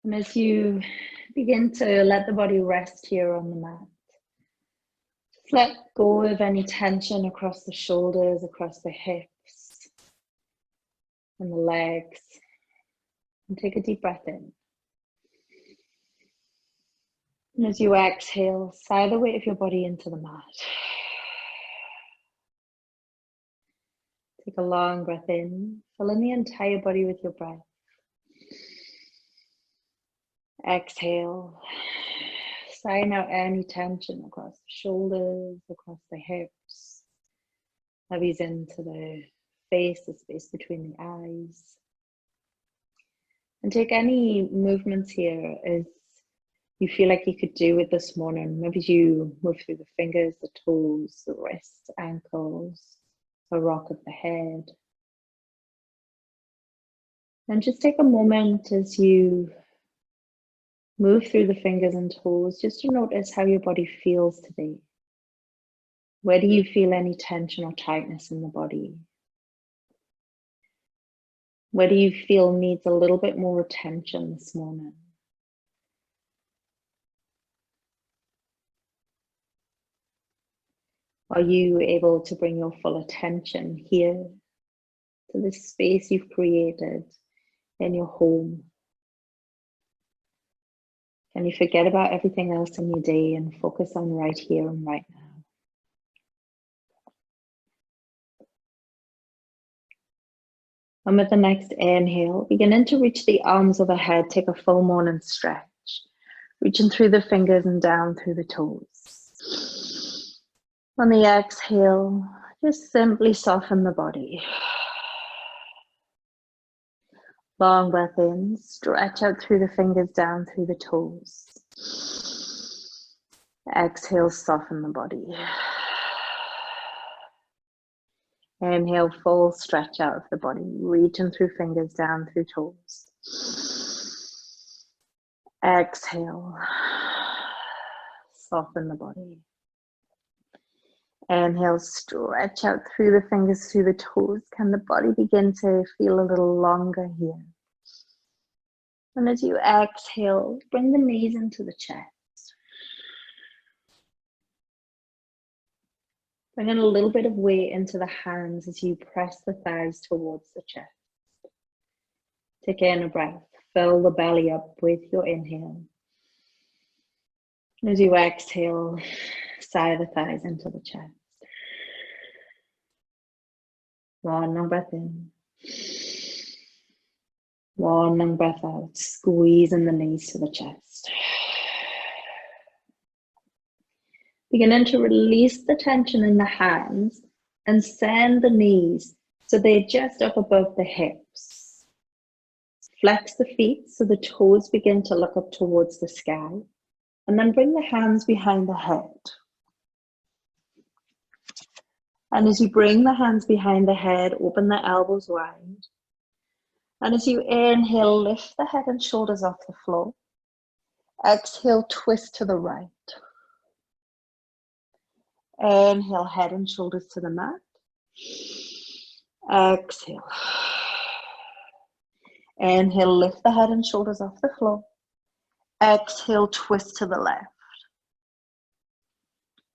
And as you begin to let the body rest here on the mat, just let go of any tension across the shoulders, across the hips and the legs. And take a deep breath in. And as you exhale, sigh the weight of your body into the mat. Take a long breath in, fill in the entire body with your breath. Exhale, sighing out any tension across the shoulders, across the hips. Ease into the face, the space between the eyes. And take any movements here as you feel like you could do with this morning. Maybe you move through the fingers, the toes, the wrists, ankles, the rock of the head. And just take a moment as you move through the fingers and toes, just to notice how your body feels today. Where do you feel any tension or tightness in the body? Where do you feel needs a little bit more attention this morning? Are you able to bring your full attention here to this space you've created in your home? Can you forget about everything else in your day and focus on right here and right now? And with the next inhale, beginning to reach the arms overhead, take a full morning stretch, reaching through the fingers and down through the toes. On the exhale, just simply soften the body. Long breath in, stretch out through the fingers, down through the toes. Exhale, soften the body. Inhale, full stretch out of the body, reaching through fingers, down through toes. Exhale, soften the body. Inhale, stretch out through the fingers, through the toes. Can the body begin to feel a little longer here? And as you exhale, bring the knees into the chest. Bring in a little bit of weight into the hands as you press the thighs towards the chest. Take in a breath, fill the belly up with your inhale. As you exhale, sigh the thighs into the chest. One long breath in. One long breath out, squeezing the knees to the chest. Beginning to release the tension in the hands and send the knees so they're just up above the hips. Flex the feet so the toes begin to look up towards the sky, and then bring the hands behind the head. And as you bring the hands behind the head, open the elbows wide. And as you inhale, lift the head and shoulders off the floor. Exhale, twist to the right. Inhale, head and shoulders to the mat. Exhale. Inhale, lift the head and shoulders off the floor. Exhale, twist to the left.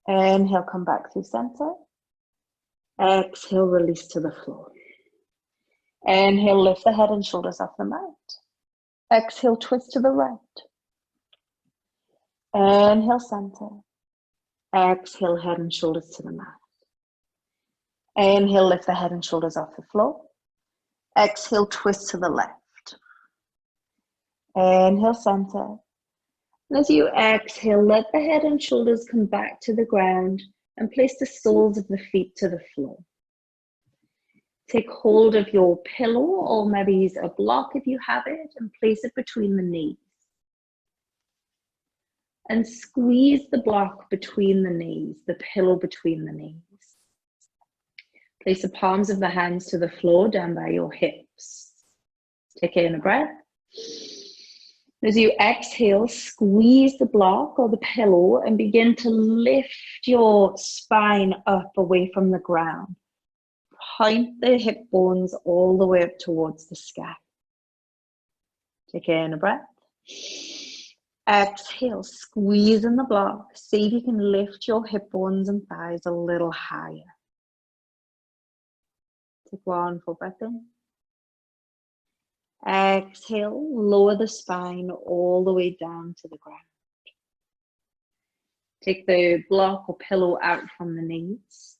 Inhale, come back through center. Exhale, release to the floor. Inhale, lift the head and shoulders off the mat. Exhale, twist to the right. Inhale, center. Exhale, head and shoulders to the mat. Inhale, lift the head and shoulders off the floor. Exhale, twist to the left. Inhale, center. And as you exhale, let the head and shoulders come back to the ground and place the soles of the feet to the floor. Take hold of your pillow, or maybe use a block if you have it, and place it between the knees. And squeeze the block between the knees, the pillow between the knees. Place the palms of the hands to the floor, down by your hips. Take in a breath. As you exhale, squeeze the block or the pillow and begin to lift your spine up away from the ground. Point the hip bones all the way up towards the sky. Take in a breath. Exhale, squeeze in the block. See if you can lift your hip bones and thighs a little higher. Take one full breath in. Exhale, lower the spine all the way down to the ground. Take the block or pillow out from the knees.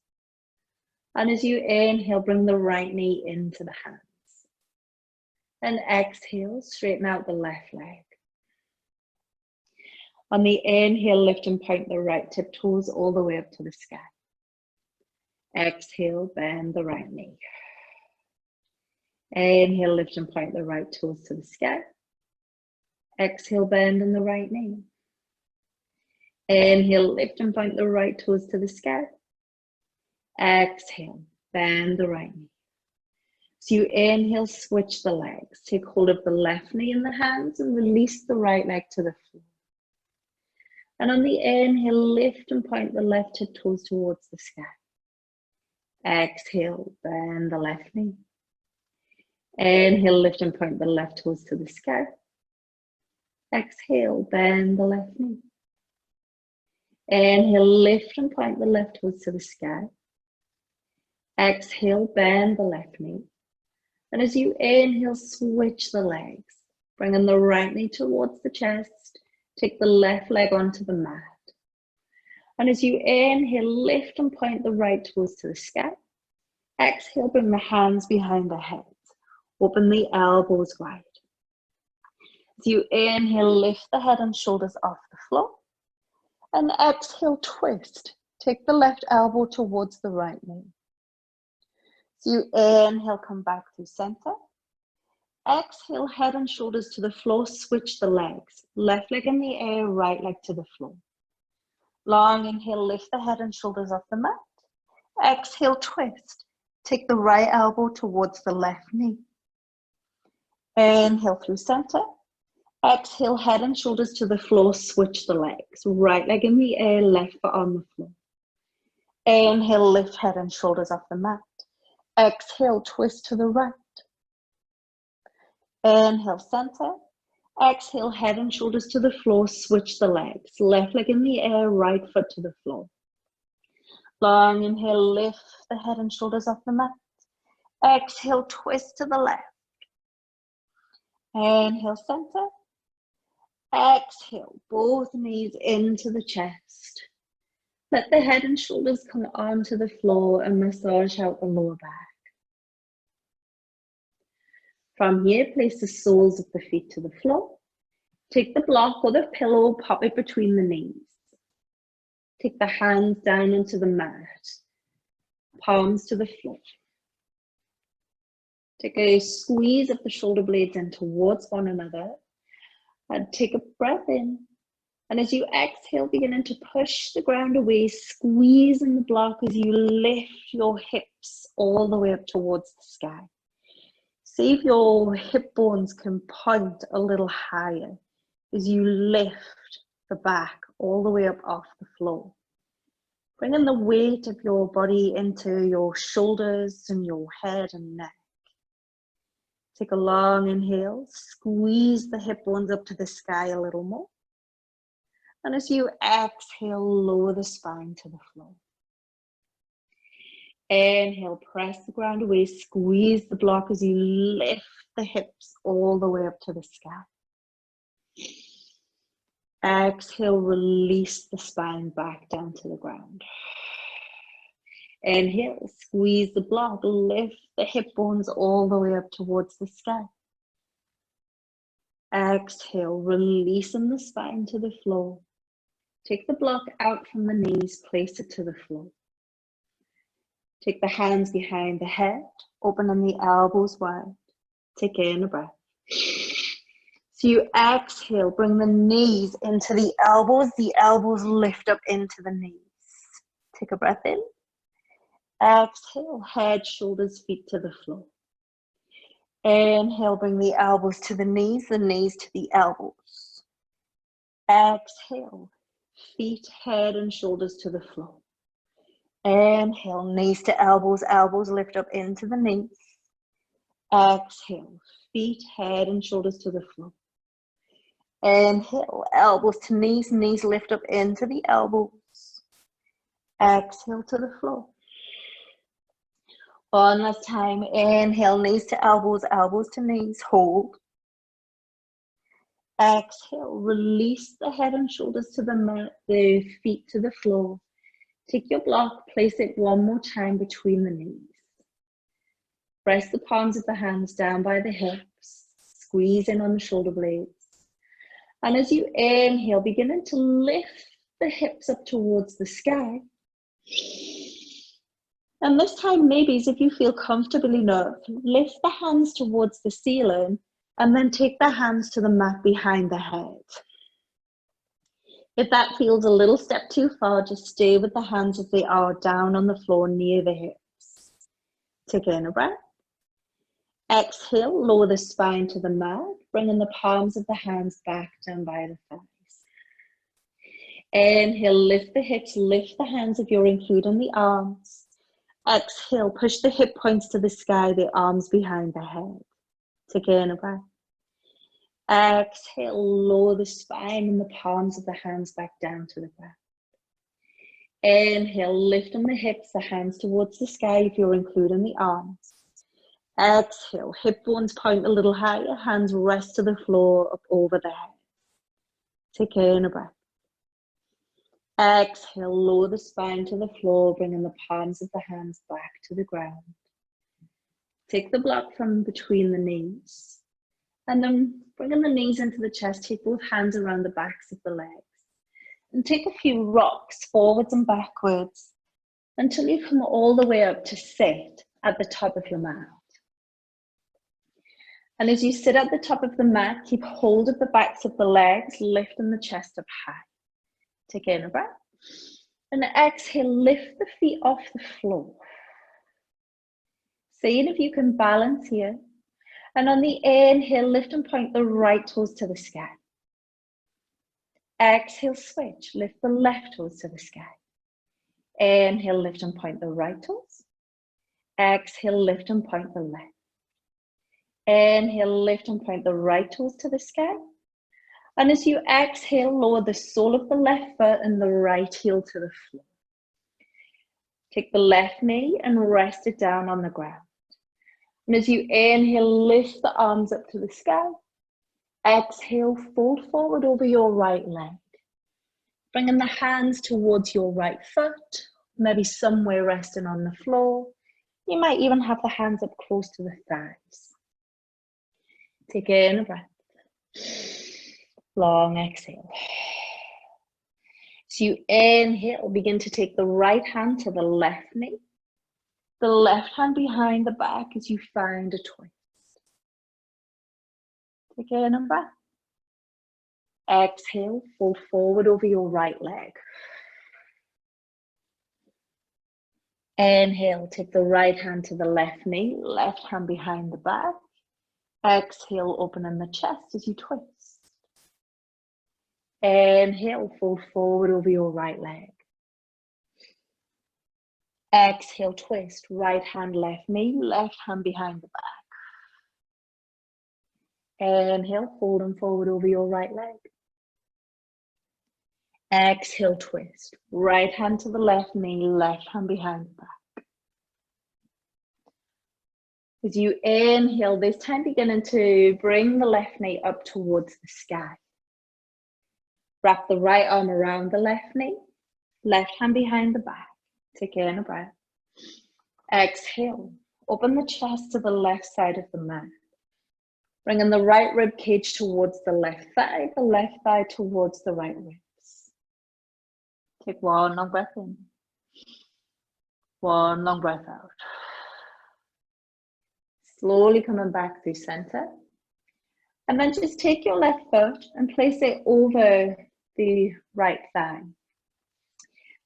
And as you inhale, bring the right knee into the hands. And exhale, straighten out the left leg. On the inhale, lift and point the right tiptoes all the way up to the sky. Exhale, bend the right knee. Inhale, lift and point the right toes to the sky. Exhale, bend in the right knee. Inhale, lift and point the right toes to the sky. Exhale, bend the right knee. So you inhale, switch the legs. Take hold of the left knee in the hands and release the right leg to the floor. And on the inhale, lift and point the left hip toes towards the sky. Exhale, bend the left knee. Inhale, lift and point the left toes to the sky. Exhale, bend the left knee. Inhale, lift and point the left toes to the sky. Exhale, bend the left knee. And as you inhale, switch the legs. Bringing the right knee towards the chest. Take the left leg onto the mat. And as you inhale, lift and point the right toes to the sky. Exhale, bring the hands behind the head. Open the elbows wide. As you inhale, lift the head and shoulders off the floor. And exhale, twist. Take the left elbow towards the right knee. So you inhale, come back to center. Exhale, head and shoulders to the floor, switch the legs. Left leg in the air, right leg to the floor. Long inhale, lift the head and shoulders off the mat. Exhale, twist. Take the right elbow towards the left knee. Inhale through center. Exhale, head and shoulders to the floor, switch the legs. Right leg in the air, left foot on the floor. Inhale, lift head and shoulders off the mat. Exhale, twist to the right. Inhale, center. Exhale, head and shoulders to the floor, switch the legs. Left leg in the air, right foot to the floor. Long inhale, lift the head and shoulders off the mat. Exhale, twist to the left. Inhale, center. Exhale, both knees into the chest. Let the head and shoulders come onto the floor and massage out the lower back. From here, place the soles of the feet to the floor. Take the block or the pillow, pop it between the knees. Take the hands down into the mat, palms to the floor. Take a squeeze of the shoulder blades in towards one another. And take a breath in. And as you exhale, beginning to push the ground away, squeezing the block as you lift your hips all the way up towards the sky. See if your hip bones can point a little higher as you lift the back all the way up off the floor. Bringing the weight of your body into your shoulders and your head and neck. Take a long inhale, squeeze the hip bones up to the sky a little more. And as you exhale, lower the spine to the floor. Inhale, press the ground away, squeeze the block as you lift the hips all the way up to the sky. Exhale, release the spine back down to the ground. Inhale, squeeze the block, lift the hip bones all the way up towards the sky. Exhale, releasing the spine to the floor. Take the block out from the knees, place it to the floor. Take the hands behind the head, opening the elbows wide. Take in a breath. So you exhale, bring the knees into the elbows lift up into the knees. Take a breath in. Exhale, head, shoulders, feet to the floor. Inhale, bring the elbows to the knees to the elbows. Exhale, feet, head, and shoulders to the floor. Inhale, knees to elbows, elbows lift up into the knees. Exhale, feet, head, and shoulders to the floor. Inhale, elbows to knees, knees lift up into the elbows. Exhale to the floor. One last time, inhale, knees to elbows, elbows to knees, hold. Exhale, release the head and shoulders to the mat, the feet to the floor. Take your block, place it one more time between the knees. Press the palms of the hands down by the hips, squeeze in on the shoulder blades. And as you inhale, beginning to lift the hips up towards the sky. And this time, maybe if you feel comfortable enough, lift the hands towards the ceiling and then take the hands to the mat behind the head. If that feels a little step too far, just stay with the hands as they are down on the floor near the hips. Take in a breath. Exhale, lower the spine to the mat, bringing the palms of the hands back down by the thighs. Inhale, lift the hips, lift the hands if you're including the arms. Exhale, push the hip points to the sky, the arms behind the head. Take in a breath. Exhale, lower the spine and the palms of the hands back down to the ground. Inhale, lifting the hips, the hands towards the sky if you're including the arms. Exhale, hip bones point a little higher, hands rest to the floor up over the head. Take in a breath. Exhale, lower the spine to the floor, bringing the palms of the hands back to the ground. Take the block from between the knees. And then bringing the knees into the chest, take both hands around the backs of the legs. And take a few rocks forwards and backwards until you come all the way up to sit at the top of your mat. And as you sit at the top of the mat, keep hold of the backs of the legs, lifting the chest up high. Take in a breath. And exhale, lift the feet off the floor. Seeing if you can balance here. And on the inhale, lift and point the right toes to the sky. Exhale, switch. Lift the left toes to the sky. Inhale, lift and point the right toes. Exhale, lift and point the left. Inhale, lift and point the right toes to the sky. And as you exhale, lower the sole of the left foot and the right heel to the floor. Take the left knee and rest it down on the ground. And as you inhale, lift the arms up to the sky. Exhale, fold forward over your right leg. Bringing the hands towards your right foot, maybe somewhere resting on the floor. You might even have the hands up close to the thighs. Take in a breath. Long exhale. So you inhale, begin to take the right hand to the left knee. The left hand behind the back as you find a twist. Take in a breath. Exhale, fold forward over your right leg. Inhale, take the right hand to the left knee, left hand behind the back. Exhale, opening the chest as you twist. Inhale, fold forward over your right leg. Exhale, twist, right hand, left knee, left hand behind the back. Inhale, fold and forward over your right leg. Exhale, twist, right hand to the left knee, left hand behind the back. As you inhale, this time beginning to bring the left knee up towards the sky. Wrap the right arm around the left knee, left hand behind the back. Take in a breath. Exhale, open the chest to the left side of the mat. Bringing the right rib cage towards the left thigh towards the right ribs. Take one long breath in. One long breath out. Slowly coming back through center. And then just take your left foot and place it over the right thigh.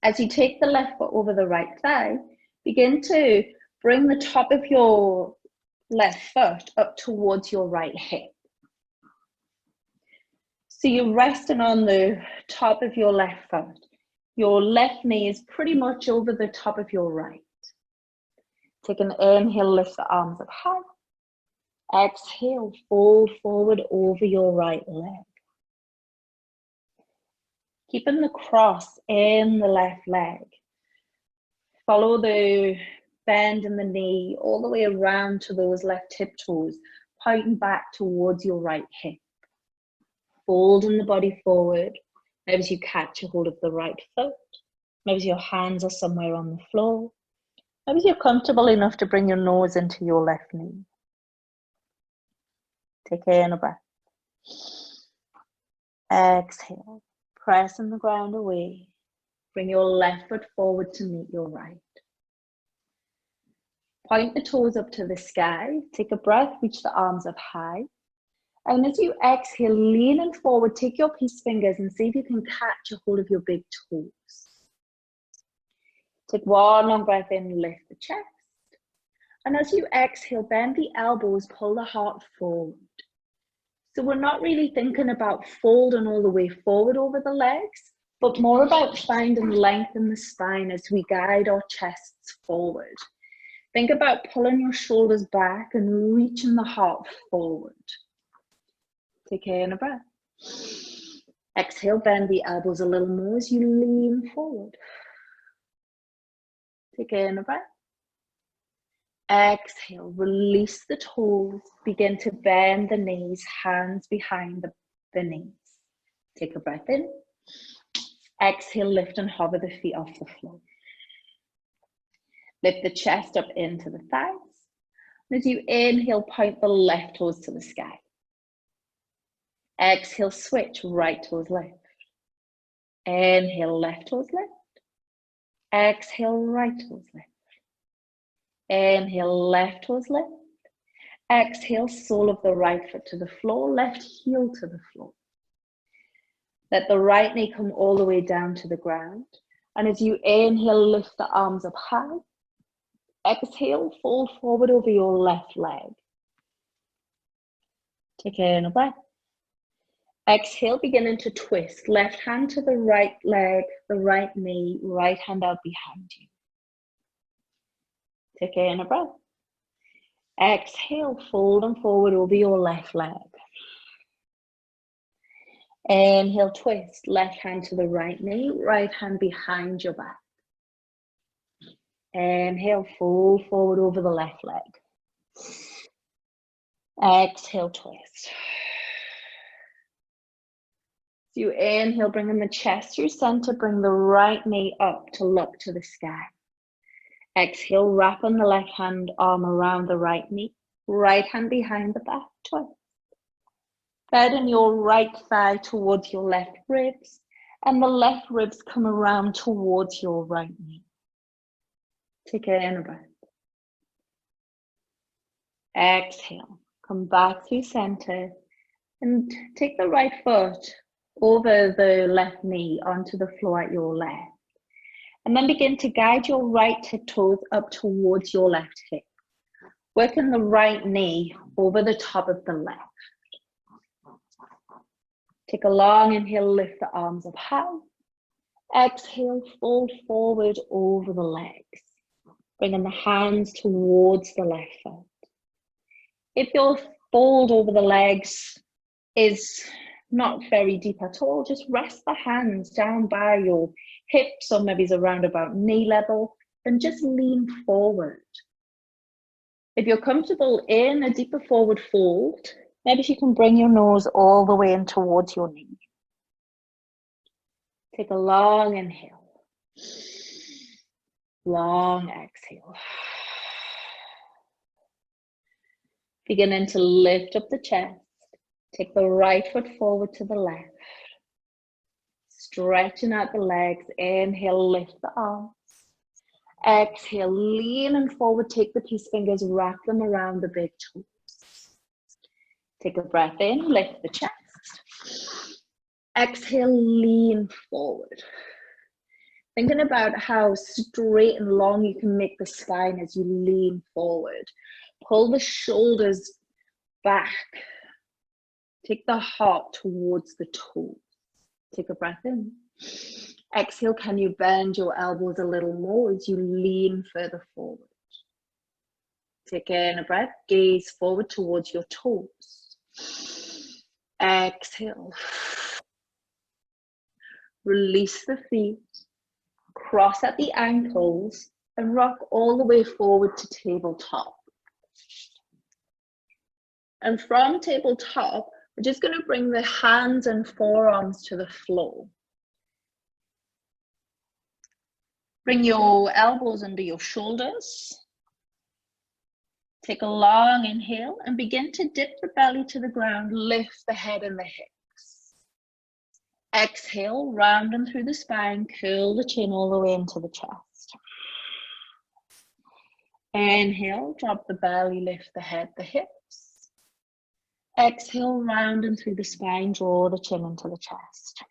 As you take the left foot over the right thigh, begin to bring the top of your left foot up towards your right hip. So you're resting on the top of your left foot. Your left knee is pretty much over the top of your right. Take an inhale, lift the arms up high. Exhale, fold forward over your right leg. Keeping the cross in the left leg. Follow the bend in the knee all the way around to those left hip toes, pointing back towards your right hip. Folding the body forward. Maybe you catch a hold of the right foot. Maybe your hands are somewhere on the floor. Maybe you're comfortable enough to bring your nose into your left knee. Take in a breath. Exhale. Pressing the ground away. Bring your left foot forward to meet your right. Point the toes up to the sky. Take a breath, reach the arms up high. And as you exhale, leaning forward, take your peace fingers and see if you can catch a hold of your big toes. Take one long breath in, lift the chest. And as you exhale, bend the elbows, pull the heart forward. So we're not really thinking about folding all the way forward over the legs, but more about finding length in the spine as we guide our chests forward. Think about pulling your shoulders back and reaching the heart forward. Take in a breath. Exhale, bend the elbows a little more as you lean forward. Take in a breath. Exhale, release the toes, begin to bend the knees, hands behind the knees. Take a breath in. Exhale, lift and hover the feet off the floor. Lift the chest up into the thighs. As you inhale, point the left toes to the sky. Exhale, switch, right toes lift. Inhale, left toes lift. Exhale, right toes lift. Inhale, left toes lift. Exhale, sole of the right foot to the floor, left heel to the floor. Let the right knee come all the way down to the ground. And as you inhale, lift the arms up high. Exhale, fold forward over your left leg. Take in a breath. Exhale, beginning to twist. Left hand to the right leg, the right knee, right hand out behind you. Take in a breath. Exhale, fold and forward over your left leg. Inhale, twist. Left hand to the right knee, right hand behind your back. Inhale, fold forward over the left leg. Exhale, twist. So you inhale, bringing the chest through center, bring the right knee up to look to the sky. Exhale, wrapping the left hand arm around the right knee, right hand behind the back, twist. Bending your right thigh towards your left ribs, and the left ribs come around towards your right knee. Take in a breath. Exhale, come back through center, and take the right foot over the left knee onto the floor at your left. And then begin to guide your right hip toes up towards your left hip. Working the right knee over the top of the left. Take a long inhale, lift the arms up high. Exhale, fold forward over the legs. Bringing the hands towards the left foot. If your fold over the legs is not very deep at all, just rest the hands down by your hips or maybe around about knee level and just lean forward. If you're comfortable in a deeper forward fold, maybe you can bring your nose all the way in towards your knee. Take a long inhale, long exhale. Beginning to lift up the chest. Take the right foot forward to the left. Stretching out the legs. Inhale, lift the arms. Exhale, leaning forward. Take the peace fingers, wrap them around the big toes. Take a breath in, lift the chest. Exhale, lean forward. Thinking about how straight and long you can make the spine as you lean forward. Pull the shoulders back. Take the heart towards the toes. Take a breath in. Exhale, can you bend your elbows a little more as you lean further forward? Take in a breath, gaze forward towards your toes. Exhale. Release the feet, cross at the ankles, and rock all the way forward to tabletop. And from tabletop, we're just going to bring the hands and forearms to the floor. Bring your elbows under your shoulders. Take a long inhale and begin to dip the belly to the ground, lift the head and the hips. Exhale, rounding through the spine, curl the chin all the way into the chest. Inhale, drop the belly, lift the head, the hips. Exhale, rounding through the spine, draw the chin into the chest.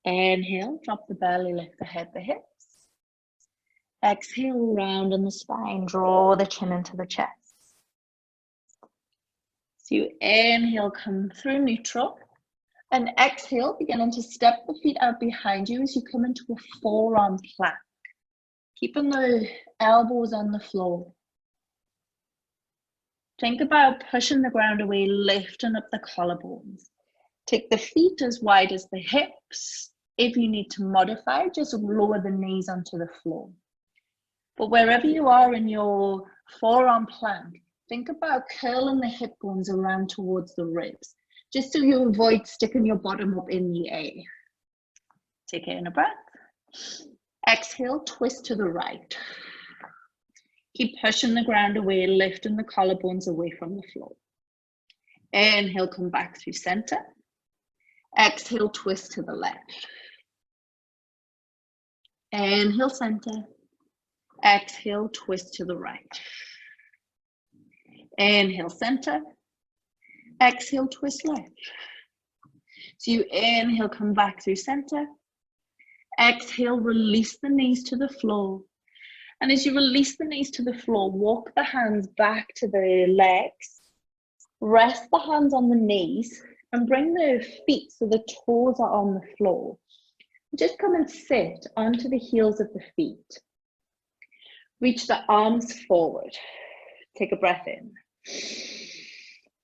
Inhale, drop the belly, lift the head, the hips. Exhale, rounding the spine, draw the chin into the chest. So you inhale, come through neutral, and exhale, beginning to step the feet out behind you as you come into a forearm plank. Keeping the elbows on the floor. Think about pushing the ground away, lifting up the collarbones. Take the feet as wide as the hips. If you need to modify, just lower the knees onto the floor. But wherever you are in your forearm plank, think about curling the hip bones around towards the ribs, just so you avoid sticking your bottom up in the air. Take in a breath. Exhale, twist to the right. Keep pushing the ground away, lifting the collarbones away from the floor. Inhale, come back through center. Exhale, twist to the left. Inhale, center. Exhale, twist to the right. Inhale, center. Exhale, twist left. So you inhale, come back through center. Exhale, release the knees to the floor. And as you release the knees to the floor, walk the hands back to the legs. Rest the hands on the knees and bring the feet so the toes are on the floor. Just come and sit onto the heels of the feet. Reach the arms forward. Take a breath in.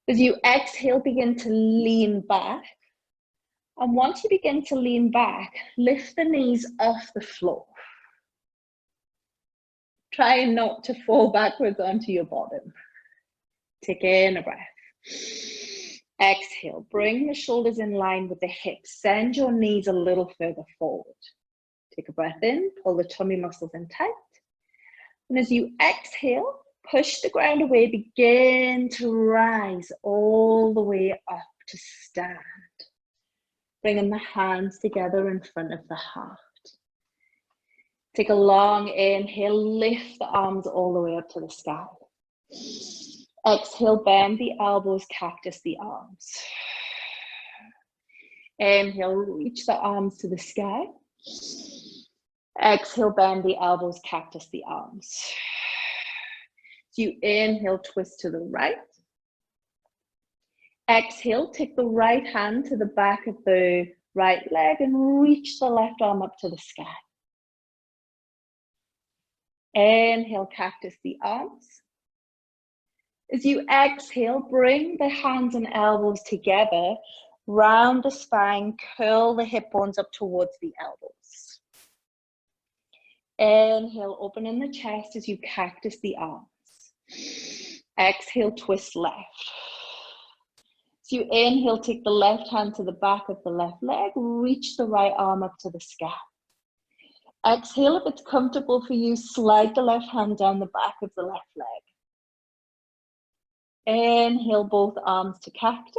As you exhale, begin to lean back. And once you begin to lean back, lift the knees off the floor. Try not to fall backwards onto your bottom. Take in a breath. Exhale, bring the shoulders in line with the hips. Send your knees a little further forward. Take a breath in, pull the tummy muscles in tight. And as you exhale, push the ground away, begin to rise all the way up to stand. Bringing the hands together in front of the heart. Take a long inhale, lift the arms all the way up to the sky. Exhale, bend the elbows, cactus the arms. Inhale, reach the arms to the sky. Exhale, bend the elbows, cactus the arms. So you inhale, twist to the right. Exhale, take the right hand to the back of the right leg and reach the left arm up to the sky. Inhale, cactus the arms. As you exhale, bring the hands and elbows together, round the spine, curl the hip bones up towards the elbows. Inhale, open in the chest as you cactus the arms. Exhale, twist left. So you inhale, take the left hand to the back of the left leg, reach the right arm up to the sky. Exhale, if it's comfortable for you, slide the left hand down the back of the left leg. Inhale, both arms to cactus.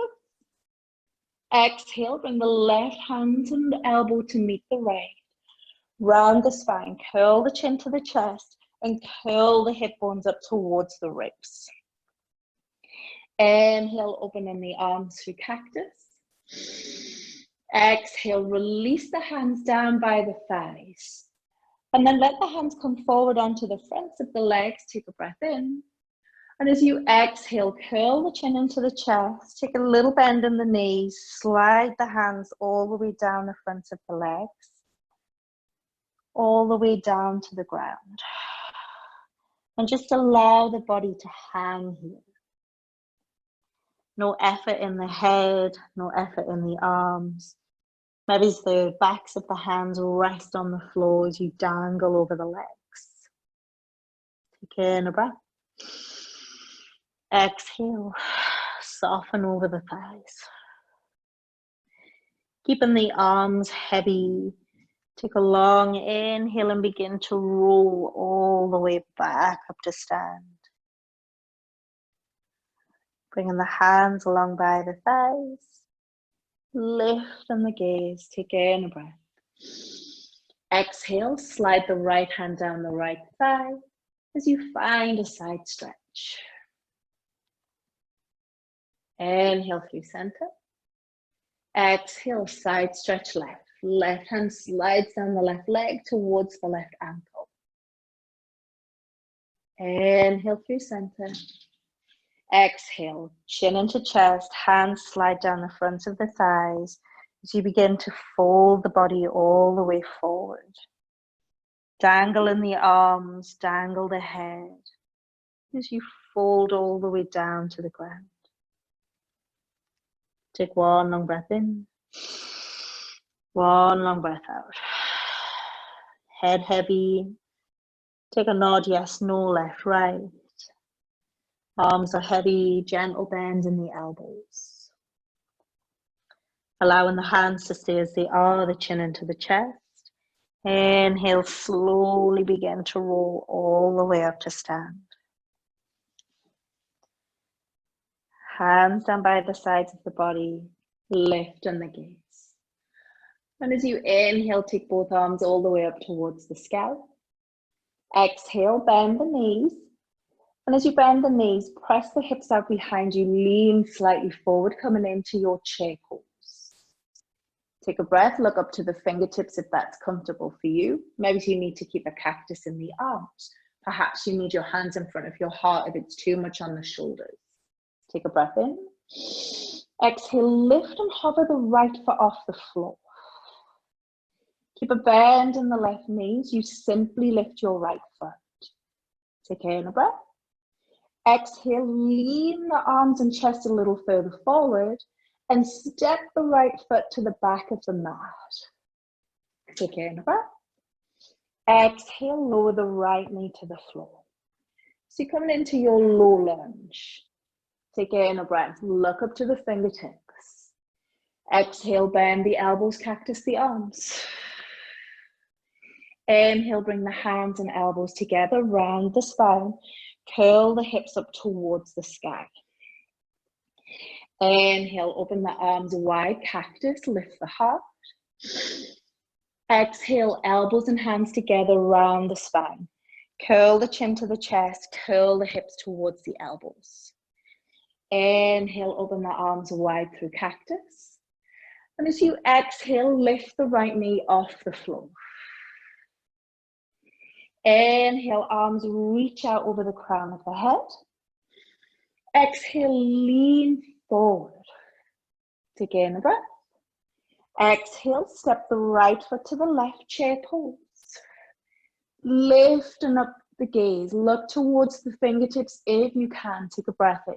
Exhale, bring the left hand and the elbow to meet the right. Round the spine, curl the chin to the chest and curl the hip bones up towards the ribs. Inhale, open in the arms through cactus. Exhale, release the hands down by the thighs. And then let the hands come forward onto the fronts of the legs. Take a breath in. And as you exhale, curl the chin into the chest. Take a little bend in the knees. Slide the hands all the way down the front of the legs. All the way down to the ground. And just allow the body to hang here. No effort in the head, no effort in the arms. Maybe as the backs of the hands rest on the floor as you dangle over the legs. Take in a breath. Exhale, soften over the thighs. Keeping the arms heavy. Take a long inhale and begin to roll all the way back up to stand. Bringing the hands along by the thighs. Lifting the gaze, take in a breath. Exhale, slide the right hand down the right thigh as you find a side stretch. Inhale through center. Exhale, side stretch left. Left hand slides down the left leg towards the left ankle. Inhale through center. Exhale, chin into chest, hands slide down the front of the thighs as you begin to fold the body all the way forward. Dangle in the arms, dangle the head as you fold all the way down to the ground. Take one long breath in, one long breath out. Head heavy. Take a nod, yes, no, left, right. Arms are heavy, gentle bend in the elbows. Allowing the hands to stay as they are, the chin into the chest. Inhale, slowly begin to roll all the way up to stand. Hands down by the sides of the body, lifting the gaze. And as you inhale, take both arms all the way up towards the scalp. Exhale, bend the knees. And as you bend the knees, press the hips out behind you, lean slightly forward, coming into your chair pose. Take a breath, look up to the fingertips if that's comfortable for you. Maybe you need to keep a cactus in the arms. Perhaps you need your hands in front of your heart if it's too much on the shoulders. Take a breath in. Exhale, lift and hover the right foot off the floor. Keep a bend in the left knees. You simply lift your right foot. Take in a breath. Exhale, lean the arms and chest a little further forward and step the right foot to the back of the mat. Take in a breath. Exhale, lower the right knee to the floor. So you're coming into your low lunge. Take in a breath, look up to the fingertips. Exhale, bend the elbows, cactus the arms. Inhale, bring the hands and elbows together, round the spine. Curl the hips up towards the sky. Inhale, open the arms wide, cactus, lift the heart. Exhale, elbows and hands together, round the spine. Curl the chin to the chest, curl the hips towards the elbows. Inhale, open the arms wide through cactus. And as you exhale, lift the right knee off the floor. Inhale, arms reach out over the crown of the head. Exhale, lean forward. Take in a breath. Exhale, step the right foot to the left, chair pose. Lifting up the gaze, look towards the fingertips if you can. Take a breath in.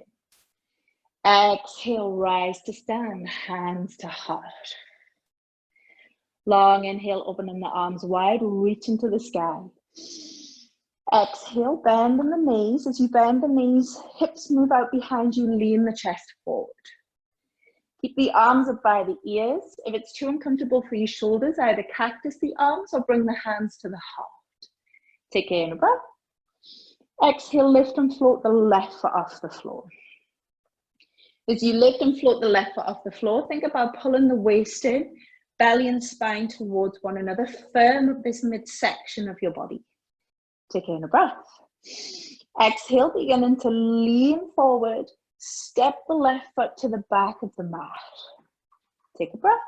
Exhale, rise to stand, hands to heart. Long inhale, opening the arms wide, reaching to the sky. Exhale, bend in the knees. As you bend the knees, hips move out behind you, lean the chest forward. Keep the arms up by the ears. If it's too uncomfortable for your shoulders, either cactus the arms or bring the hands to the heart. Take in a breath. Exhale, lift and float the left foot off the floor. As you lift and float the left foot off the floor, think about pulling the waist in, belly and spine towards one another. Firm up this midsection of your body. Take in a breath. Exhale, beginning to lean forward. Step the left foot to the back of the mat. Take a breath.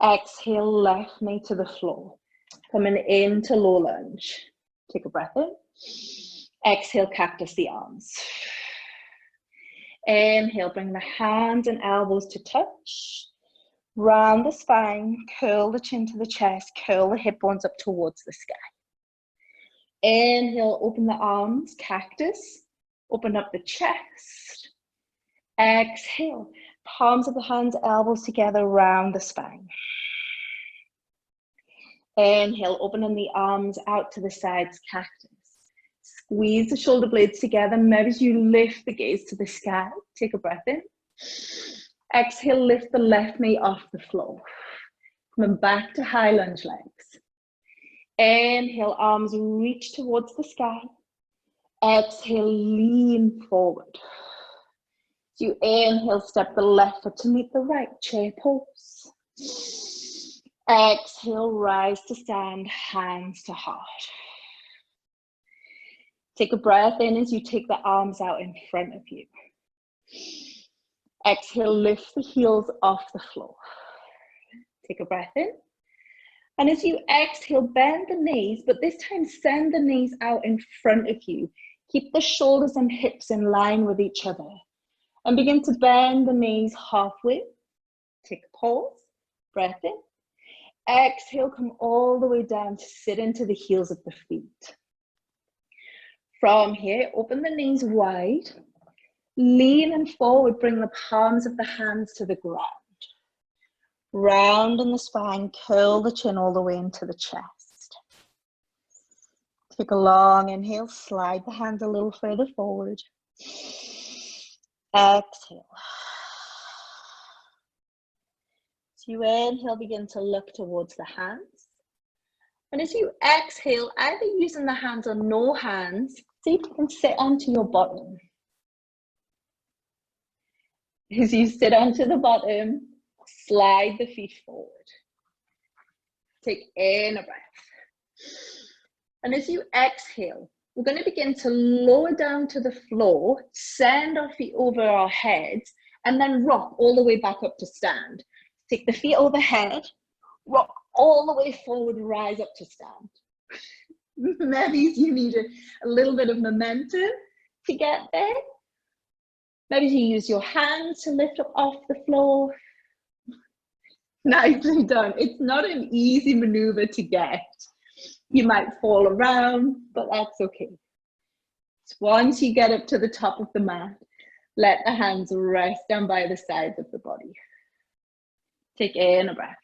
Exhale, left knee to the floor. Coming into low lunge. Take a breath in. Exhale, cactus the arms. Inhale, bring the hands and elbows to touch. Round the spine, curl the chin to the chest, curl the hip bones up towards the sky. Inhale, open the arms, cactus. Open up the chest. Exhale, palms of the hands, elbows together, round the spine. Inhale, opening the arms out to the sides, cactus. Squeeze the shoulder blades together. Maybe as you lift the gaze to the sky. Take a breath in. Exhale, lift the left knee off the floor. Coming back to high lunge legs. Inhale, arms reach towards the sky. Exhale, lean forward. So you inhale, step the left foot to meet the right, chair pose. Exhale, rise to stand, hands to heart. Take a breath in as you take the arms out in front of you. Exhale, lift the heels off the floor. Take a breath in. And as you exhale, bend the knees, but this time send the knees out in front of you. Keep the shoulders and hips in line with each other. And begin to bend the knees halfway. Take a pause, breath in. Exhale, come all the way down to sit into the heels of the feet. From here, open the knees wide. Leaning forward, bring the palms of the hands to the ground. Round in the spine, curl the chin all the way into the chest. Take a long inhale, slide the hands a little further forward. Exhale. As you inhale, begin to look towards the hands. And as you exhale, either using the hands or no hands, see if you can sit onto your bottom. As you sit onto the bottom, slide the feet forward. Take in a breath. And as you exhale, we're going to begin to lower down to the floor, send our feet over our heads, and then rock all the way back up to stand. Take the feet overhead, rock all the way forward, rise up to stand. Maybe you need a little bit of momentum to get there. Maybe you use your hands to lift up off the floor. Nicely done. It's not an easy maneuver to get. You might fall around, but that's okay. So once you get up to the top of the mat, let the hands rest down by the sides of the body. Take in a breath.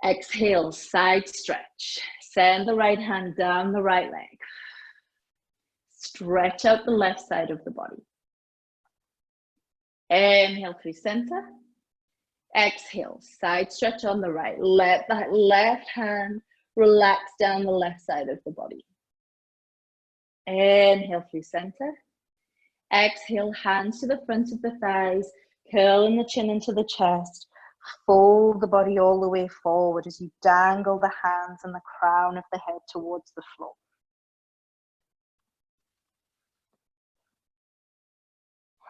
Exhale, side stretch. Send the right hand down the right leg. Stretch out the left side of the body. Inhale through center. Exhale, side stretch on the right. Let that left hand relax down the left side of the body. Inhale through center. Exhale, hands to the front of the thighs. Curling the chin into the chest. Fold the body all the way forward as you dangle the hands and the crown of the head towards the floor.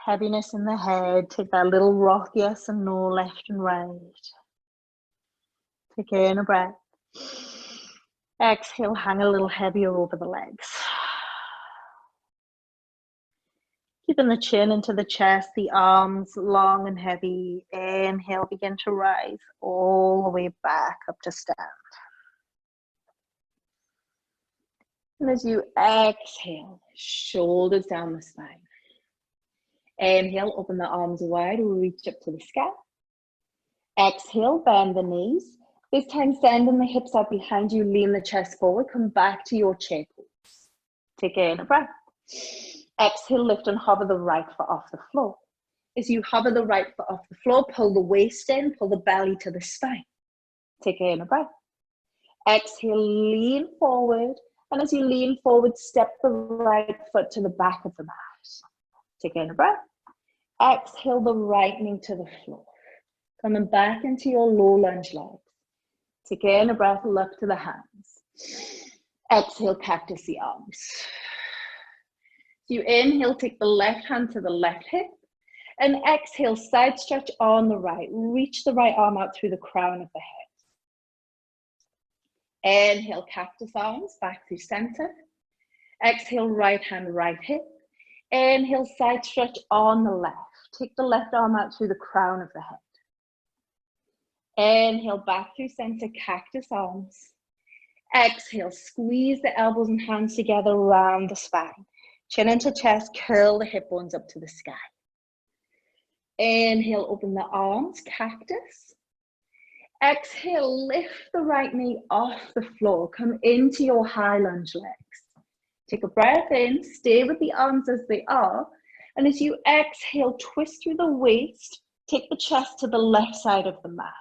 Heaviness in the head, take that little rock, yes and no, left and right. Take in a breath. Exhale, hang a little heavier over the legs. Keeping the chin into the chest, the arms long and heavy. Inhale, begin to rise all the way back up to stand. And as you exhale, shoulders down the spine. Inhale, open the arms wide, reach up to the sky. Exhale, bend the knees. This time, sending the hips out behind you, lean the chest forward, come back to your chair pose. Take in a breath. Exhale, lift and hover the right foot off the floor. As you hover the right foot off the floor, pull the waist in, pull the belly to the spine. Take in a breath. Exhale, lean forward. And as you lean forward, step the right foot to the back of the mat. Take in a breath. Exhale the right knee to the floor. Coming back into your low lunge legs. Take in a breath, look to the hands. Exhale, cactus the arms. You inhale, take the left hand to the left hip. And exhale, side stretch on the right. Reach the right arm out through the crown of the head. Inhale, cactus arms, back through center. Exhale, right hand, right hip. Inhale, side stretch on the left. Take the left arm out through the crown of the head. Inhale, back through center, cactus arms. Exhale, squeeze the elbows and hands together around the spine. Chin into chest, curl the hip bones up to the sky. Inhale, open the arms, cactus. Exhale, lift the right knee off the floor. Come into your high lunge legs. Take a breath in, stay with the arms as they are. And as you exhale, twist through the waist, take the chest to the left side of the mat.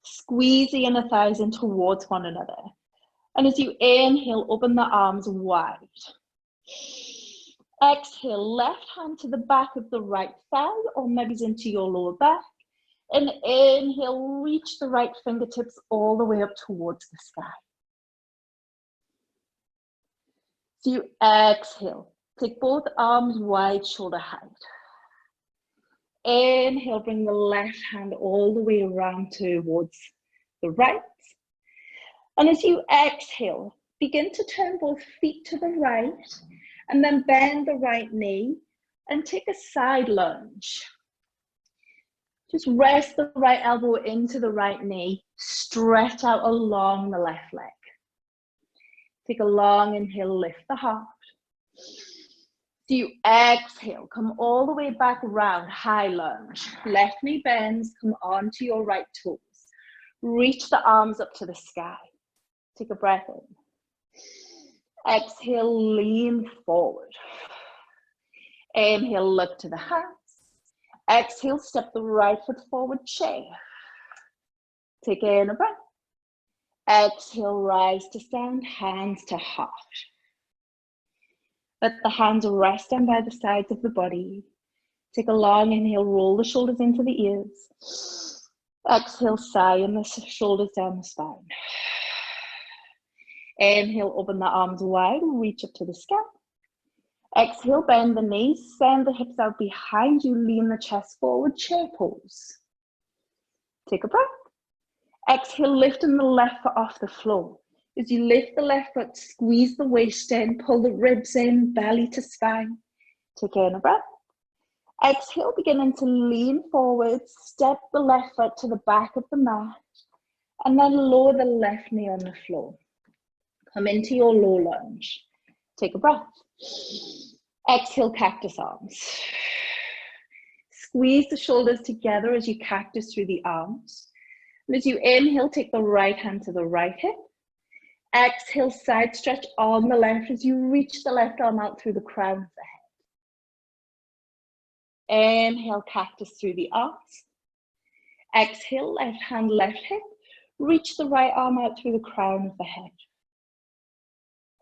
Squeeze the inner thighs in towards one another. And as you inhale, open the arms wide. Exhale, left hand to the back of the right thigh or maybe into your lower back. And inhale, reach the right fingertips all the way up towards the sky. So you exhale, take both arms wide, shoulder height. Inhale, bring the left hand all the way around towards the right. And as you exhale, begin to turn both feet to the right and then bend the right knee and take a side lunge. Just rest the right elbow into the right knee, stretch out along the left leg. Take a long inhale, lift the heart. So you exhale, come all the way back around, high lunge. Left knee bends, come onto your right toes. Reach the arms up to the sky. Take a breath in. Exhale, lean forward. Inhale, look to the hands. Exhale, step the right foot forward, chair. Take in a breath. Exhale, rise to stand, hands to heart. Let the hands rest down by the sides of the body. Take a long inhale, roll the shoulders into the ears. Exhale, sigh and the shoulders down the spine. Inhale, open the arms wide, reach up to the sky. Exhale, bend the knees, send the hips out behind you, lean the chest forward, chair pose. Take a breath. Exhale, lifting the left foot off the floor. As you lift the left foot, squeeze the waist in, pull the ribs in, belly to spine. Take in a breath. Exhale, beginning to lean forward, step the left foot to the back of the mat, and then lower the left knee on the floor. Come into your low lunge. Take a breath. Exhale, cactus arms. Squeeze the shoulders together as you cactus through the arms. And as you inhale, take the right hand to the right hip. Exhale, side stretch on the left as you reach the left arm out through the crown of the head. Inhale, cactus through the arms. Exhale, left hand, left hip. Reach the right arm out through the crown of the head.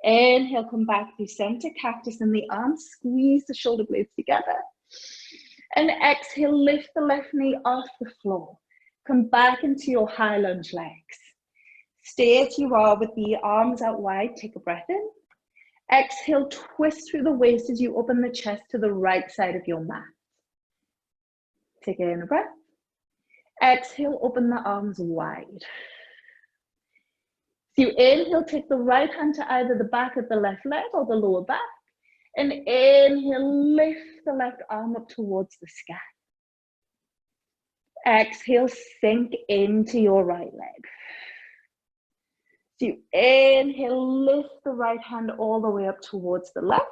Inhale, come back through center, cactus in the arms. Squeeze the shoulder blades together. And exhale, lift the left knee off the floor. Come back into your high lunge legs. Stay as you are with the arms out wide. Take a breath in. Exhale, twist through the waist as you open the chest to the right side of your mat. Take in a breath. Exhale, open the arms wide. So you inhale, take the right hand to either the back of the left leg or the lower back. And inhale, lift the left arm up towards the sky. Exhale, sink into your right leg. So you inhale, lift the right hand all the way up towards the left.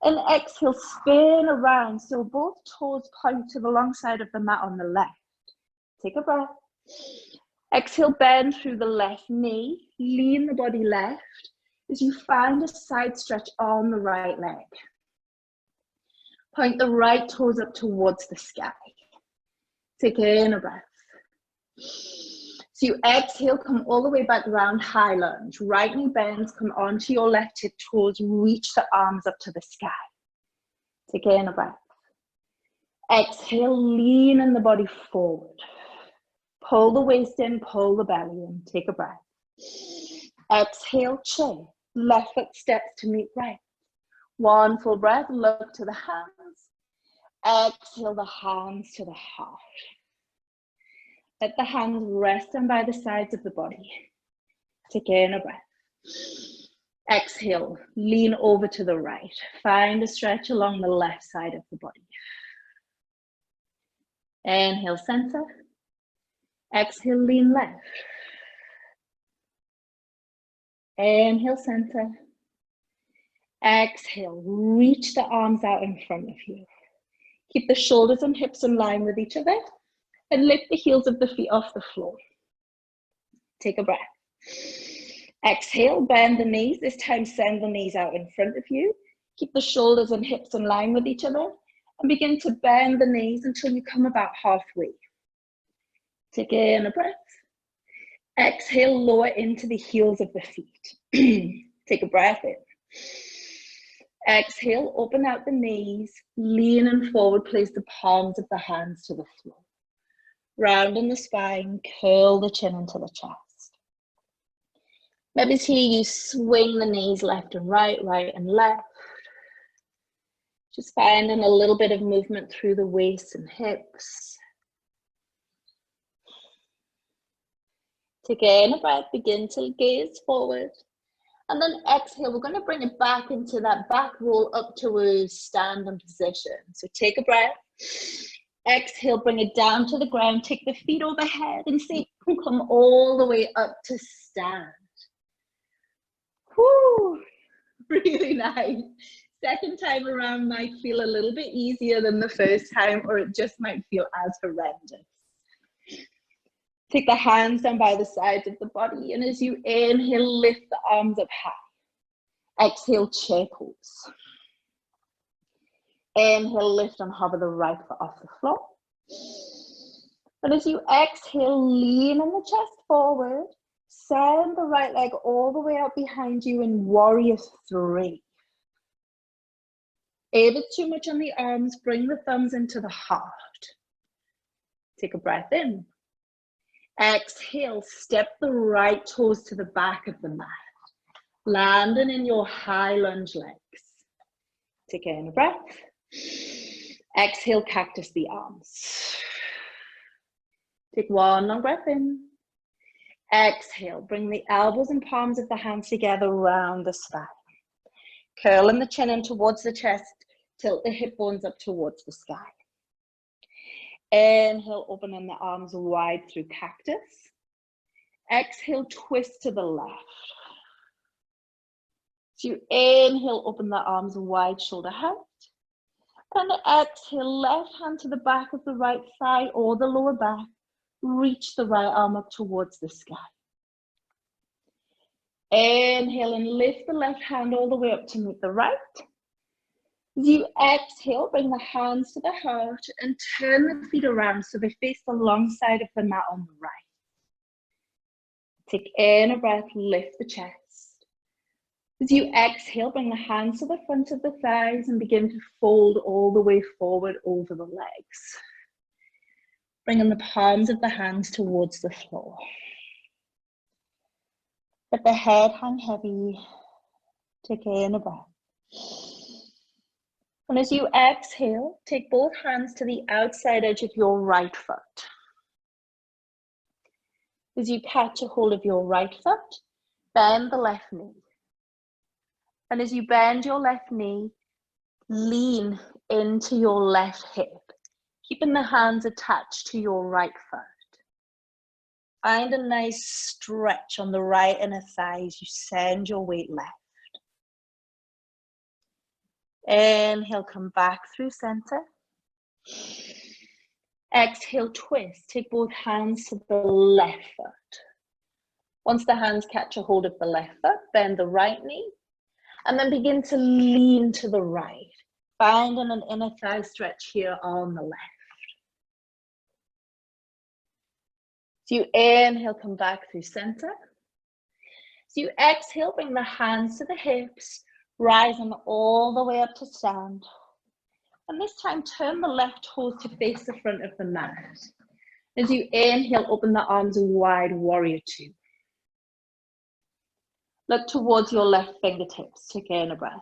And exhale, spin around so both toes point to the long side of the mat on the left. Take a breath. Exhale, bend through the left knee, lean the body left as you find a side stretch on the right leg. Point the right toes up towards the sky. Take in a breath. So you exhale, come all the way back around, high lunge. Right knee bends, come onto your left hip toes, reach the arms up to the sky. Take in a breath. Exhale, lean in the body forward. Pull the waist in, pull the belly in. Take a breath. Exhale, chair. Left foot steps to meet right. One full breath, look to the hands. Exhale the hands to the heart. Let the hands rest down by the sides of the body. Take in a breath. Exhale, lean over to the right. Find a stretch along the left side of the body. Inhale, center. Exhale, lean left. Inhale, center. Exhale, reach the arms out in front of you. Keep the shoulders and hips in line with each other. And lift the heels of the feet off the floor. Take a breath. Exhale, bend the knees. This time send the knees out in front of you. Keep the shoulders and hips in line with each other. And begin to bend the knees until you come about halfway. Take in a breath. Exhale, lower into the heels of the feet. Take a breath in. Exhale, open out the knees, leaning forward, place the palms of the hands to the floor. Rounding the spine, curl the chin into the chest. Maybe here you swing the knees left and right, right and left. Just finding a little bit of movement through the waist and hips. Take in a breath, begin to gaze forward. And then exhale, we're going to bring it back into that back roll up towards standing position. So take a breath. Exhale, bring it down to the ground. Take the feet overhead and see if you can come all the way up to stand. Whoo, really nice. Second time around might feel a little bit easier than the first time, or it just might feel as horrendous. Take the hands down by the sides of the body, and as you inhale, lift the arms up high. Exhale, chair pose. Inhale, lift and hover the right foot off the floor. And as you exhale, lean on the chest forward. Send the right leg all the way out behind you in warrior three. If it's too much on the arms, bring the thumbs into the heart. Take a breath in. Exhale, step the right toes to the back of the mat. Landing in your high lunge legs. Take in a breath. Exhale, cactus the arms. Take one long breath in. Exhale, bring the elbows and palms of the hands together around the spine. Curling the chin in towards the chest. Tilt the hip bones up towards the sky. Inhale, opening the arms wide through cactus. Exhale, twist to the left. So you inhale, open the arms wide, shoulder height. And exhale, left hand to the back of the right thigh or the lower back. Reach the right arm up towards the sky. Inhale and lift the left hand all the way up to meet the right. As you exhale, bring the hands to the heart and turn the feet around so they face the long side of the mat on the right. Take in a breath, lift the chest. As you exhale, bring the hands to the front of the thighs and begin to fold all the way forward over the legs. Bringing the palms of the hands towards the floor. Let the head hang heavy. Take in a breath. And as you exhale, take both hands to the outside edge of your right foot. As you catch a hold of your right foot, bend the left knee. And as you bend your left knee, lean into your left hip, keeping the hands attached to your right foot. Find a nice stretch on the right inner thigh as you send your weight left. Inhale, come back through center. Exhale, twist. Take both hands to the left foot. Once the hands catch a hold of the left foot, bend the right knee. And then begin to lean to the right. Finding an inner thigh stretch here on the left. So you inhale, come back through center. So you exhale, bring the hands to the hips, rising all the way up to stand. And this time, turn the left toes to face the front of the mat. As you inhale, open the arms wide, warrior two. Look towards your left fingertips. Take in a breath.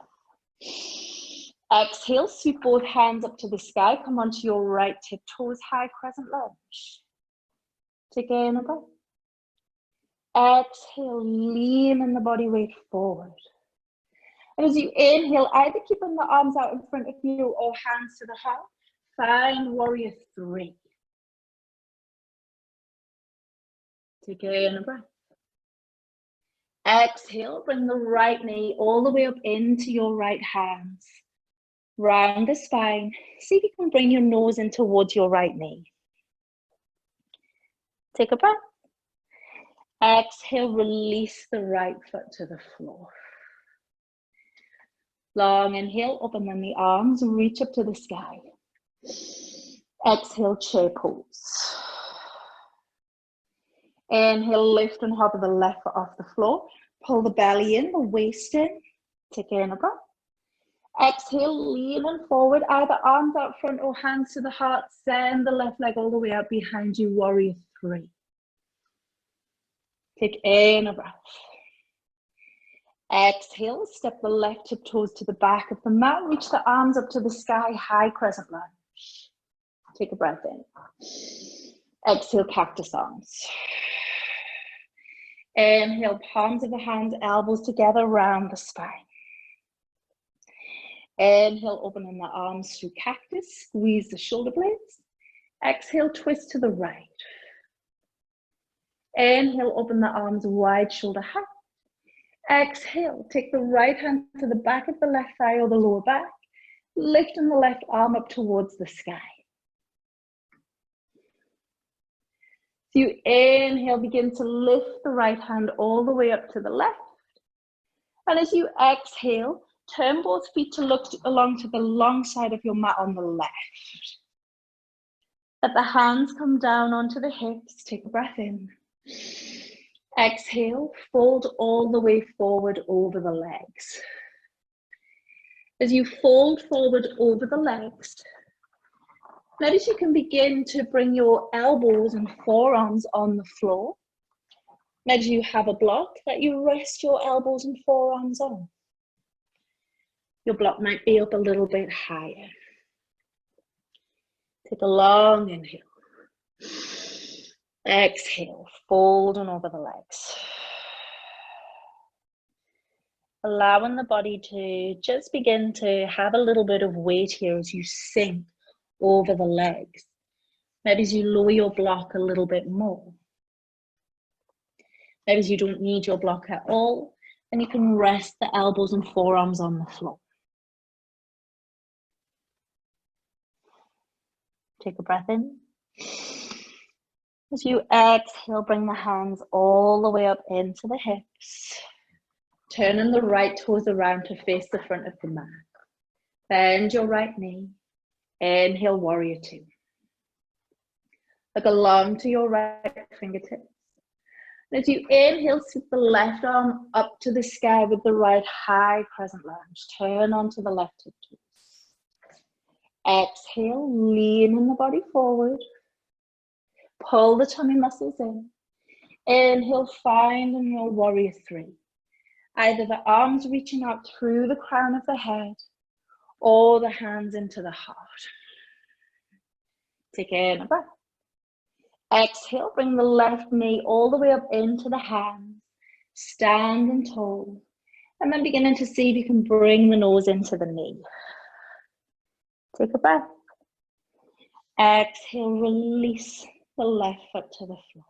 Exhale, sweep both hands up to the sky. Come onto your right tip, toes high, crescent lunge. Take in a breath. Exhale, lean in the body weight forward. And as you inhale, either keeping the arms out in front of you or hands to the heart, find warrior three. Take in a breath. Exhale, bring the right knee all the way up into your right hands. Round the spine. See if you can bring your nose in towards your right knee. Take a breath. Exhale, release the right foot to the floor. Long inhale, open then the arms, reach up to the sky. Exhale, chair pose. Inhale, lift and hop of the left foot off the floor. Pull the belly in, the waist in. Take in a breath. Exhale, leaning forward, either arms out front or hands to the heart. Send the left leg all the way up behind you, warrior three. Take in a breath. Exhale, step the left tip toes to the back of the mat. Reach the arms up to the sky, high crescent lunge. Take a breath in. Exhale, cactus arms. Inhale, palms of the hands, elbows together around the spine. Inhale, opening the arms through cactus, squeeze the shoulder blades. Exhale, twist to the right. Inhale, open the arms wide, shoulder height. Exhale, take the right hand to the back of the left thigh or the lower back, lifting the left arm up towards the sky. So you inhale, begin to lift the right hand all the way up to the left. And as you exhale, turn both feet to look along to the long side of your mat on the left. Let the hands come down onto the hips. Take a breath in. Exhale, fold all the way forward over the legs. As you fold forward over the legs, notice you can begin to bring your elbows and forearms on the floor. Notice you have a block that you rest your elbows and forearms on. Your block might be up a little bit higher. Take a long inhale. Exhale, folding over the legs. Allowing the body to just begin to have a little bit of weight here as you sink over the legs. Maybe as you lower your block a little bit more. Maybe as you don't need your block at all, and you can rest the elbows and forearms on the floor. Take a breath in. As you exhale, bring the hands all the way up into the hips. Turning the right toes around to face the front of the mat. Bend your right knee. Inhale, warrior two. Look along to your right fingertips. And as you inhale, sweep the left arm up to the sky with the right high crescent lunge. Turn onto the left hip toes. Exhale, lean the body forward. Pull the tummy muscles in. Inhale, find in your warrior three. Either the arms reaching out through the crown of the head or the hands into the heart. Take in a breath. Exhale, bring the left knee all the way up into the hands. Standing tall. And then beginning to see if you can bring the nose into the knee. Take a breath. Exhale, release the left foot to the floor.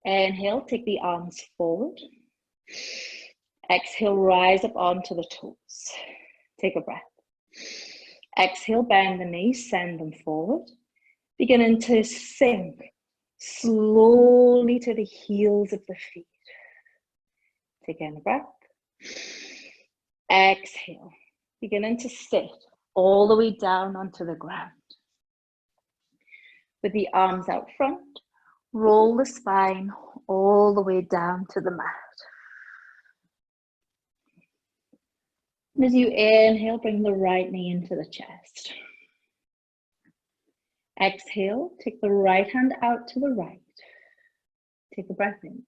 Inhale, take the arms forward. Exhale, rise up onto the toes. Take a breath. Exhale, bend the knees, send them forward. Beginning to sink slowly to the heels of the feet. Take in a breath. Exhale, beginning to sit all the way down onto the ground. With the arms out front, roll the spine all the way down to the mat. And as you inhale, bring the right knee into the chest. Exhale, take the right hand out to the right. Take a breath in.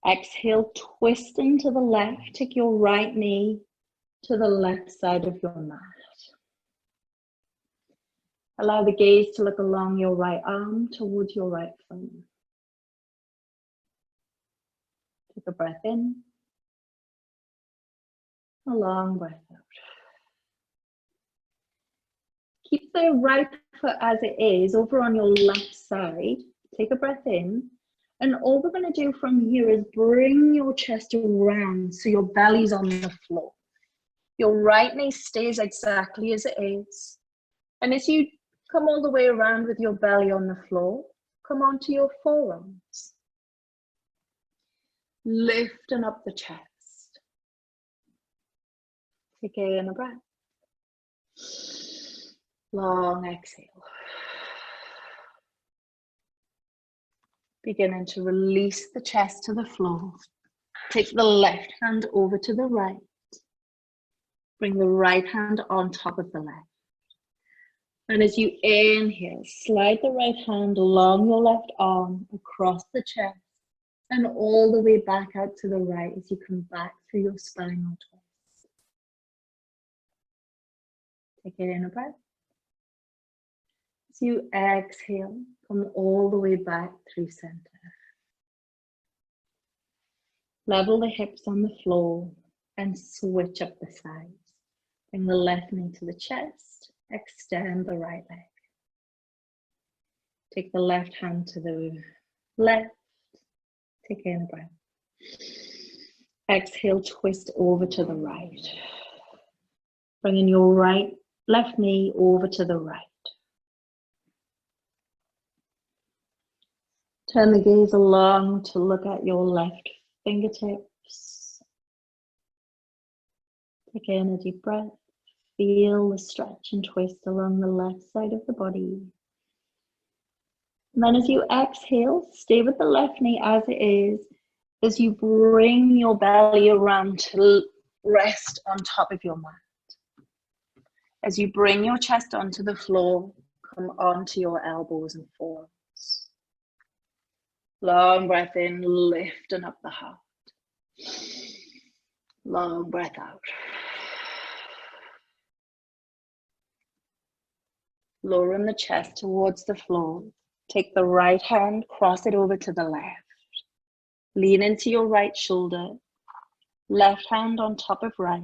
Exhale, twisting to the left. Take your right knee to the left side of your mat. Allow the gaze to look along your right arm towards your right thumb. Take a breath in. A long breath out. Keep the right foot as it is over on your left side. Take a breath in. And all we're going to do from here is bring your chest around so your belly's on the floor. Your right knee stays exactly as it is. And as you Come all the way around with your belly on the floor. Come onto your forearms. Lifting up the chest. Take in a breath. Long exhale. Beginning to release the chest to the floor. Take the left hand over to the right. Bring the right hand on top of the left. And as you inhale, slide the right hand along your left arm across the chest and all the way back out to the right as you come back through your spinal twist. Take it in a breath. As you exhale, come all the way back through center. Level the hips on the floor and switch up the sides. Bring the left knee to the chest, extend the right leg. Take the left hand to the left, take in a breath. Exhale, twist over to the right. Bringing your left knee over to the right. Turn the gaze along to look at your left fingertips. Take in a deep breath. Feel the stretch and twist along the left side of the body. And then as you exhale, stay with the left knee as it is, as you bring your belly around to rest on top of your mat. As you bring your chest onto the floor, come onto your elbows and forearms. Long breath in, lifting up the heart. Long breath out. Lowering the chest towards the floor. Take the right hand, cross it over to the left. Lean into your right shoulder. Left hand on top of right.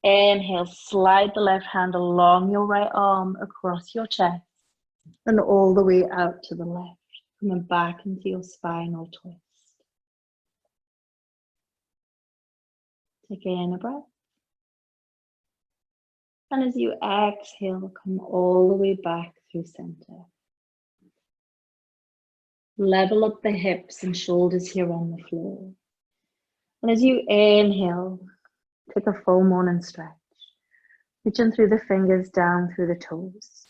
Inhale, slide the left hand along your right arm across your chest and all the way out to the left. Coming back into your spinal twist. Take in a breath. And as you exhale, come all the way back through center. Level up the hips and shoulders here on the floor. And as you inhale, take a full morning stretch. Reaching through the fingers down through the toes.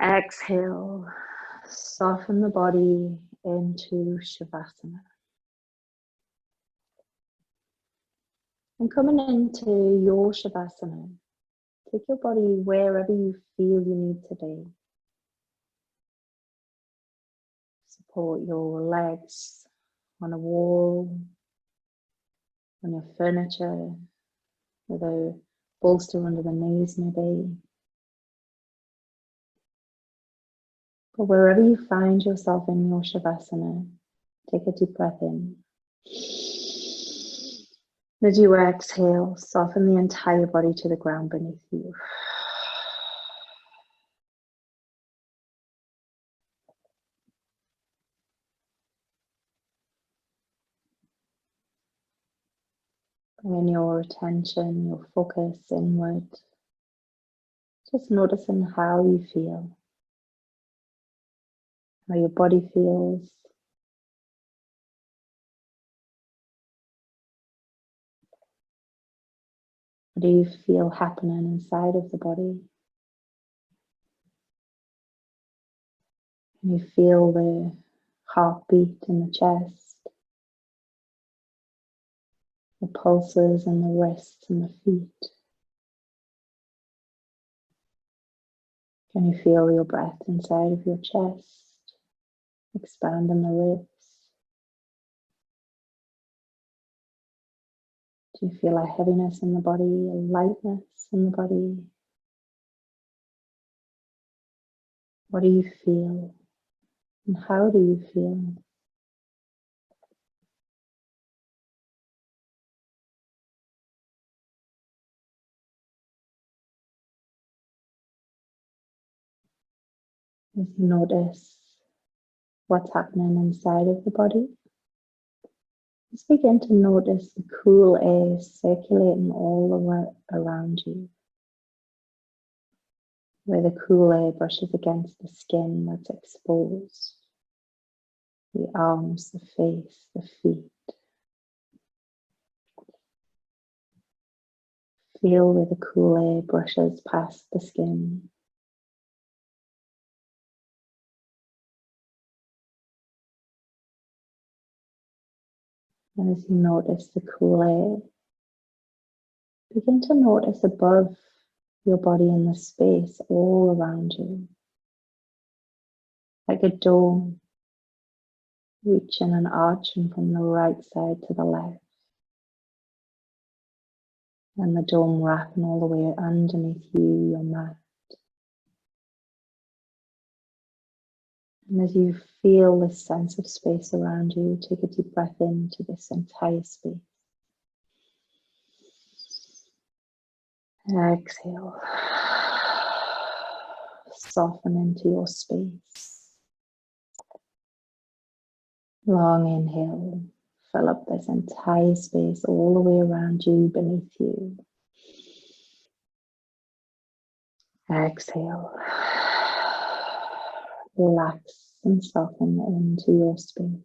Exhale, soften the body into Shavasana. And coming into your Shavasana, take your body wherever you feel you need to be. Support your legs on a wall, on your furniture, with a bolster under the knees maybe. But wherever you find yourself in your Shavasana, take a deep breath in. As you exhale, soften the entire body to the ground beneath you. Bring your attention, your focus inward. Just noticing how you feel, how your body feels. What do you feel happening inside of the body? Can you feel the heartbeat in the chest, the pulses in the wrists and the feet? Can you feel your breath inside of your chest, expanding the ribs? Do you feel a heaviness in the body, a lightness in the body? What do you feel? And how do you feel? As you notice what's happening inside of the body, just begin to notice the cool air circulating all around you. where the cool air brushes against the skin that's exposed, the arms, the face, the feet. Feel where the cool air brushes past the skin. And as you notice the cool air, begin to notice above your body in the space all around you, like a dome, reaching and arching from the right side to the left, and the dome wrapping all the way underneath you, your mat. And as you feel this sense of space around you, take a deep breath into this entire space. Exhale. Soften into your space. Long inhale. Fill up this entire space all the way around you, beneath you. Exhale. Relax and soften into your space.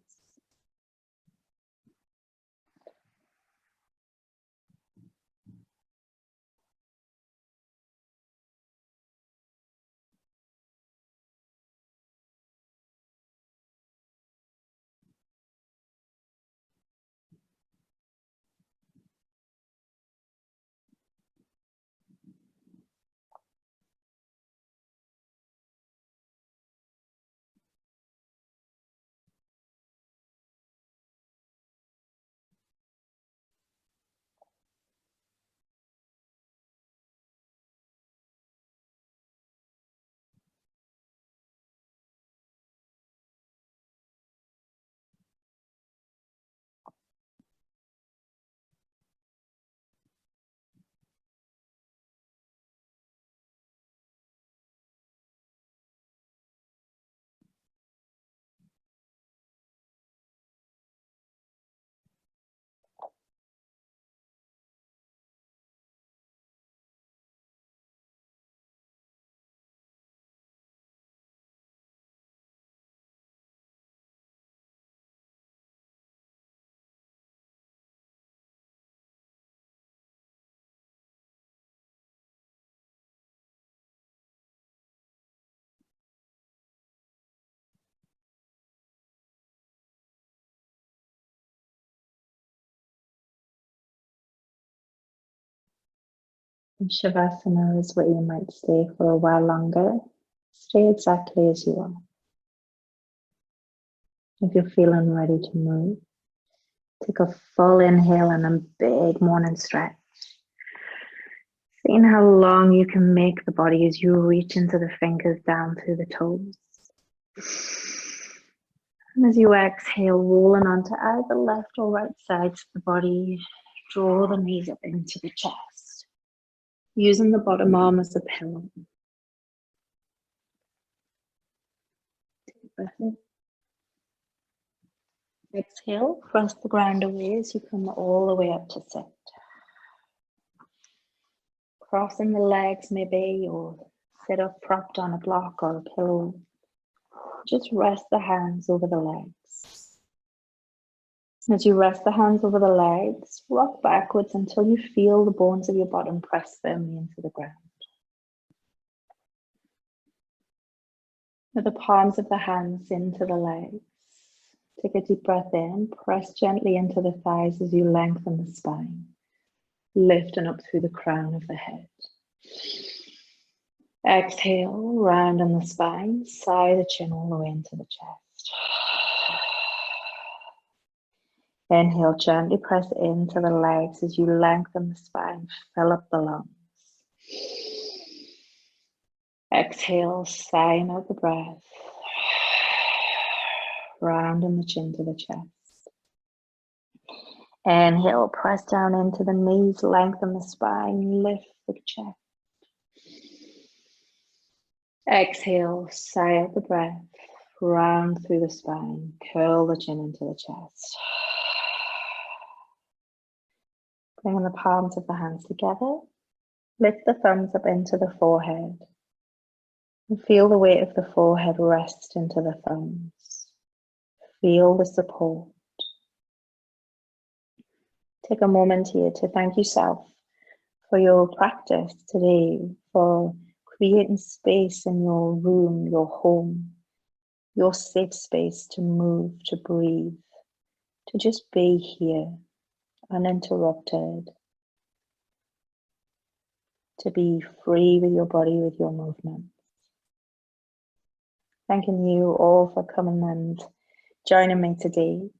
In Shavasana is where you might stay for a while longer. Stay exactly as you are. If you're feeling ready to move, take a full inhale and a big morning stretch. Seeing how long you can make the body as you reach into the fingers down through the toes. And as you exhale, rolling onto either left or right sides of the body, draw the knees up into the chest, using the bottom arm as a pillow. Take a breath in. Exhale, press the ground away as you come all the way up to sit. Crossing the legs maybe, or sit up propped on a block or a pillow. Just rest the hands over the legs. As you rest the hands over the legs, rock backwards until you feel the bones of your bottom press firmly into the ground. With the palms of the hands into the legs, take a deep breath in, press gently into the thighs as you lengthen the spine, lifting up through the crown of the head. Exhale, rounding the spine, sigh the chin all the way into the chest. Inhale, gently press into the legs as you lengthen the spine, fill up the lungs. Exhale, sighing out the breath. Rounding the chin to the chest. Inhale, press down into the knees, lengthen the spine, lift the chest. Exhale, sigh out the breath, round through the spine, curl the chin into the chest. Bring the palms of the hands together, lift the thumbs up into the forehead. And feel the weight of the forehead rest into the thumbs. Feel the support. Take a moment here to thank yourself for your practice today, for creating space in your room, your home, your safe space to move, to breathe, to just be here, uninterrupted, to be free with your body, with your movements. Thanking you all for coming and joining me today.